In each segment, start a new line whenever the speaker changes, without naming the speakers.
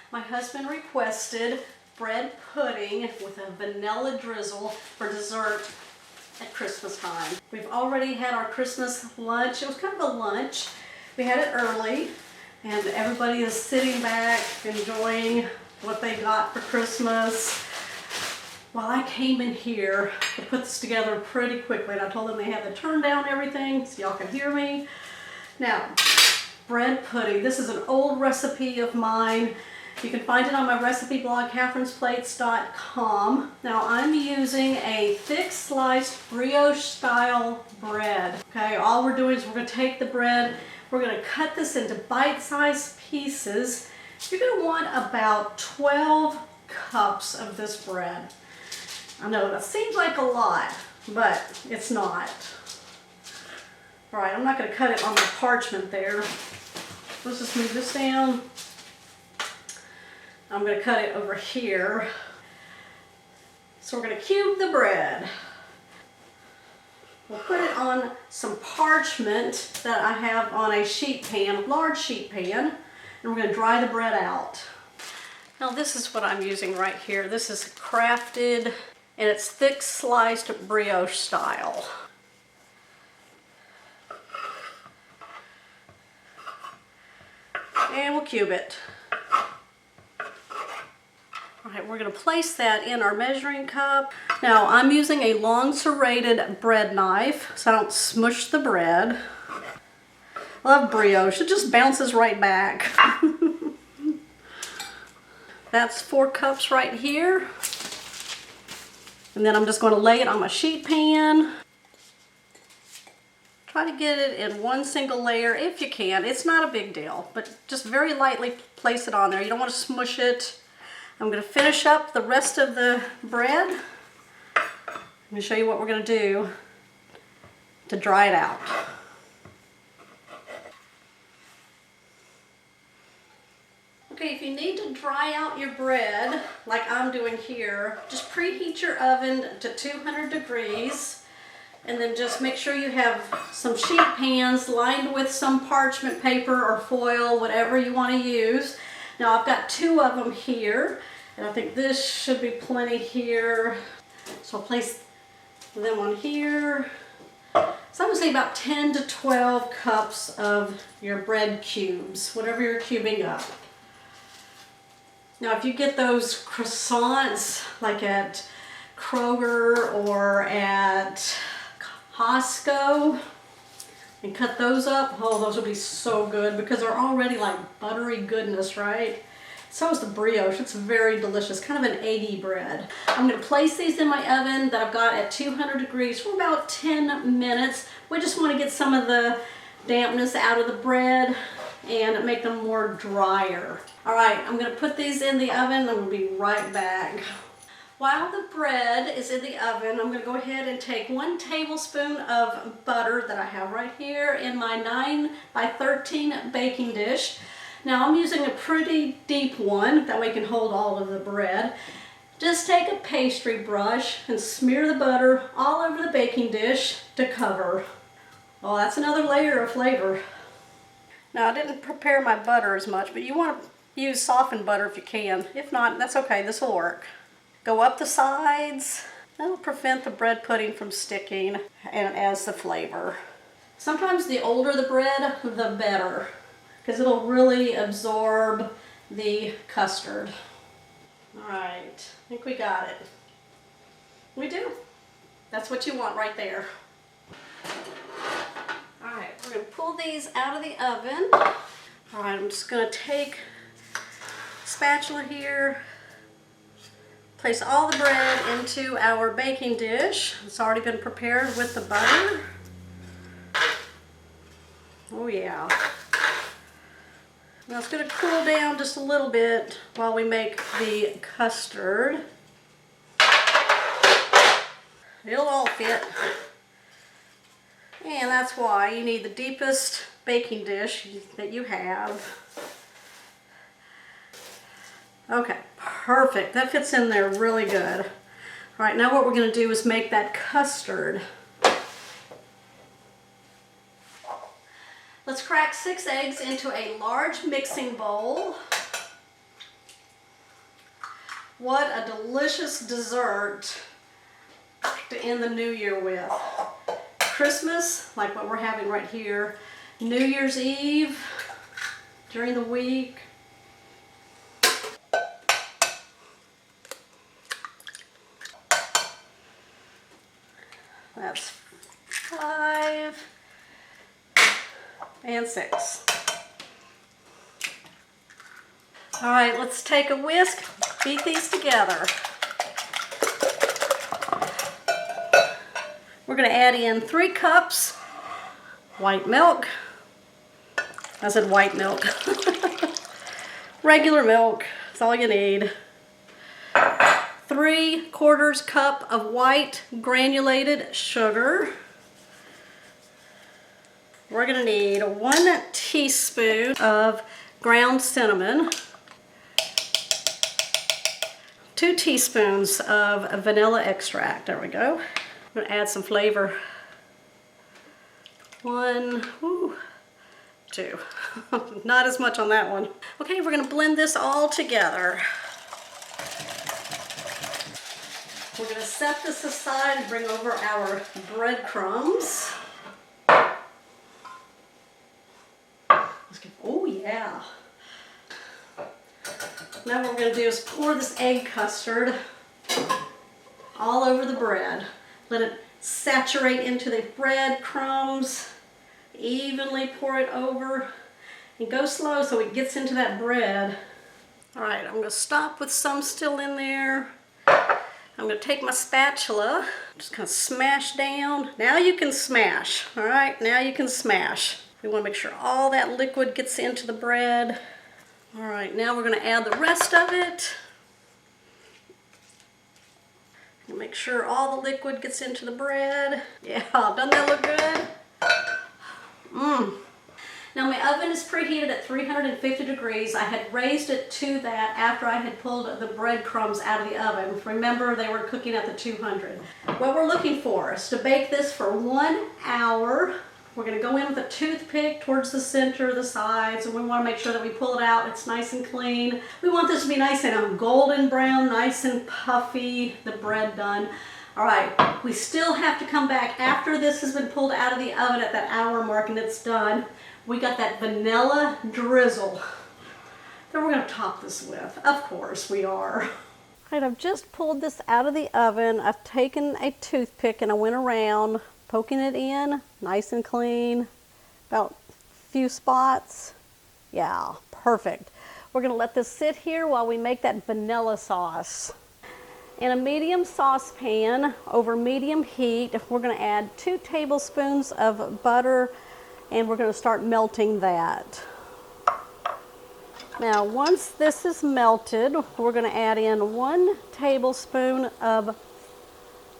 My husband requested bread pudding with a vanilla drizzle for dessert at Christmas time. We've already had our Christmas lunch. It was kind of a lunch. We had it early, and everybody is sitting back enjoying what they got for Christmas. Well, I came in here to put this together pretty quickly, and I told them they had to turn down everything so y'all can hear me. Now, bread pudding. This is an old recipe of mine. You can find it on my recipe blog, catherinesplates.com. Now, I'm using a thick sliced brioche style bread. Okay, all we're doing is we're going to take the bread, we're going to cut this into bite-sized pieces. You're going to want about 12 cups of this bread. I know that seems like a lot, but it's not. All right, I'm not going to cut it on the parchment there. Let's just move this down. I'm going to cut it over here. So we're going to cube the bread. We'll put it on some parchment that I have on a sheet pan, a large sheet pan, and we're going to dry the bread out. Now this is what I'm using right here. This is crafted, and it's thick sliced brioche style. And we'll cube it. All right, we're going to place that in our measuring cup. Now I'm using a long serrated bread knife so I don't smush the bread. I love brioche, it just bounces right back. That's 4 cups right here. And then I'm just going to lay it on my sheet pan. Try to get it in one single layer if you can. It's not a big deal, but just very lightly place it on there. You don't want to smush it. I'm going to finish up the rest of the bread. Let me show you what we're going to do to dry it out. Okay, if you need to dry out your bread, like I'm doing here, just preheat your oven to 200 degrees, and then just make sure you have some sheet pans lined with some parchment paper or foil, whatever you want to use. Now I've got 2 of them here, and I think this should be plenty here. So I'll place them on here. So I'm going to say about 10 to 12 cups of your bread cubes, whatever you're cubing up. Now if you get those croissants like at Kroger or at Costco and cut those up, oh, those will be so good because they're already like buttery goodness, right? So is the brioche. It's very delicious, kind of an eggy bread. I'm going to place these in my oven that I've got at 200 degrees for about 10 minutes. We just want to get some of the dampness out of the bread and make them more drier. All right, I'm going to put these in the oven. I'm going to be right back. While the bread is in the oven, I'm going to go ahead and take 1 tablespoon of butter that I have right here in my 9 by 13 baking dish. Now I'm using a pretty deep one, that way it can hold all of the bread. Just take a pastry brush and smear the butter all over the baking dish to cover. Oh, that's another layer of flavor. Now I didn't prepare my butter as much, but you want to use softened butter if you can. If not, that's okay, this will work. Go up the sides. That'll prevent the bread pudding from sticking and adds the flavor. Sometimes the older the bread, the better, because it'll really absorb the custard. All right, I think we got it. We do. That's what you want right there. All right, we're going to pull these out of the oven. All right, I'm just going to take a spatula here, place all the bread into our baking dish. It's already been prepared with the butter. Oh yeah. Now it's going to cool down just a little bit while we make the custard. It'll all fit. And that's why you need the deepest baking dish that you have. Okay, perfect. That fits in there really good. All right, now what we're going to do is make that custard. Let's crack 6 eggs into a large mixing bowl. What a delicious dessert to end the new year with. Christmas, like what we're having right here. New Year's Eve, during the week. That's 5 and 6. All right, let's take a whisk, beat these together. We're gonna add in 3 cups white milk. I said white milk. Regular milk, that's all you need. 3/4 cup of white granulated sugar. We're gonna need 1 teaspoon of ground cinnamon. 2 teaspoons of vanilla extract. There we go. I'm gonna add some flavor. 1, 2. Not as much on that one. Okay, we're gonna blend this all together. We're gonna set this aside and bring over our breadcrumbs. Oh yeah. Now what we're gonna do is pour this egg custard all over the bread. Let it saturate into the breadcrumbs. Evenly pour it over and go slow so it gets into that bread. All right, I'm gonna stop with some still in there. I'm gonna take my spatula, just kind of smash down. Now you can smash, all right? Now you can smash. We wanna make sure all that liquid gets into the bread. All right, now we're gonna add the rest of it. Make sure all the liquid gets into the bread. Yeah, doesn't that look good? Now my oven is preheated at 350 degrees. I had raised it to that after I had pulled the breadcrumbs out of the oven. Remember, they were cooking at the 200. What we're looking for is to bake this for 1 hour. We're gonna go in with a toothpick towards the center, the sides, and we wanna make sure that we pull it out, it's nice and clean. We want this to be nice and golden brown, nice and puffy, the bread done. All right, we still have to come back after this has been pulled out of the oven at that hour mark and it's done. We got that vanilla drizzle that we're gonna top this with. Of course we are. All right, I've just pulled this out of the oven. I've taken a toothpick and I went around poking it in, nice and clean, about a few spots. Yeah, perfect. We're gonna let this sit here while we make that vanilla sauce. In a medium saucepan over medium heat, we're gonna add 2 tablespoons of butter and we're gonna start melting that. Now, once this is melted, we're gonna add in 1 tablespoon of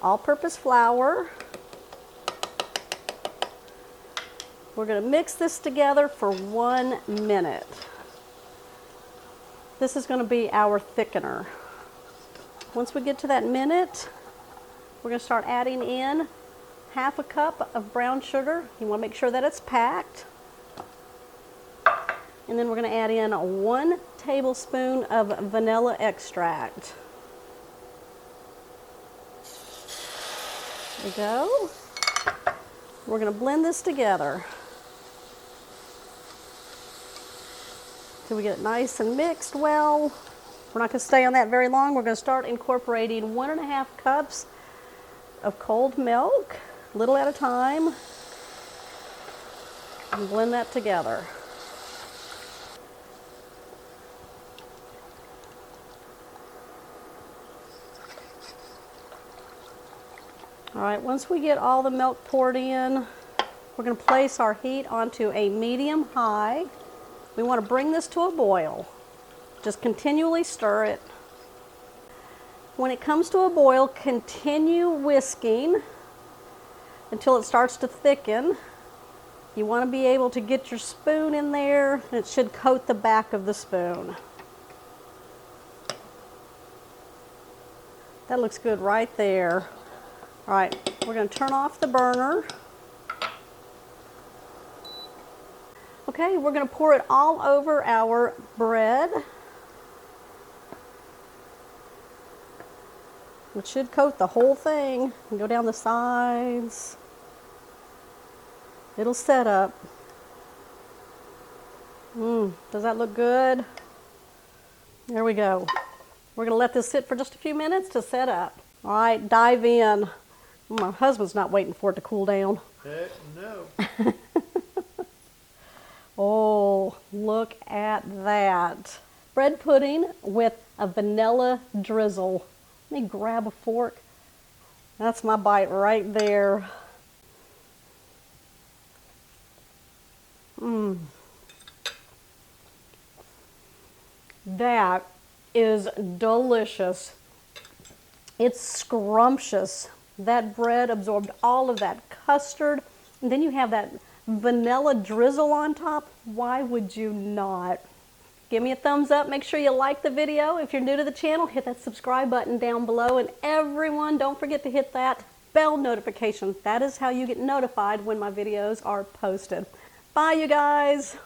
all-purpose flour. We're gonna mix this together for 1 minute. This is gonna be our thickener. Once we get to that minute, we're gonna start adding in 1/2 cup of brown sugar. You wanna make sure that it's packed. And then we're gonna add in 1 tablespoon of vanilla extract. There we go. We're gonna blend this together till we get it nice and mixed well. We're not gonna stay on that very long. We're gonna start incorporating 1.5 cups of cold milk, little at a time, and blend that together. All right, once we get all the milk poured in, we're gonna place our heat onto a medium high. We wanna bring this to a boil. Just continually stir it. When it comes to a boil, continue whisking until it starts to thicken. You wanna be able to get your spoon in there, and it should coat the back of the spoon. That looks good right there. All right, we're gonna turn off the burner. Okay, we're gonna pour it all over our bread. It should coat the whole thing and go down the sides. It'll set up. Does that look good? There we go. We're gonna let this sit for just a few minutes to set up. All right, dive in. My husband's not waiting for it to cool down.
Heck no.
Oh, look at that. Bread pudding with a vanilla drizzle. Let me grab a fork. That's my bite right there. That is delicious. It's scrumptious. That bread absorbed all of that custard, and then you have that vanilla drizzle on top. Why would you not? Give me a thumbs up. Make sure you like the video. If you're new to the channel, hit that subscribe button down below. And everyone, don't forget to hit that bell notification. That is how you get notified when my videos are posted. Bye, you guys.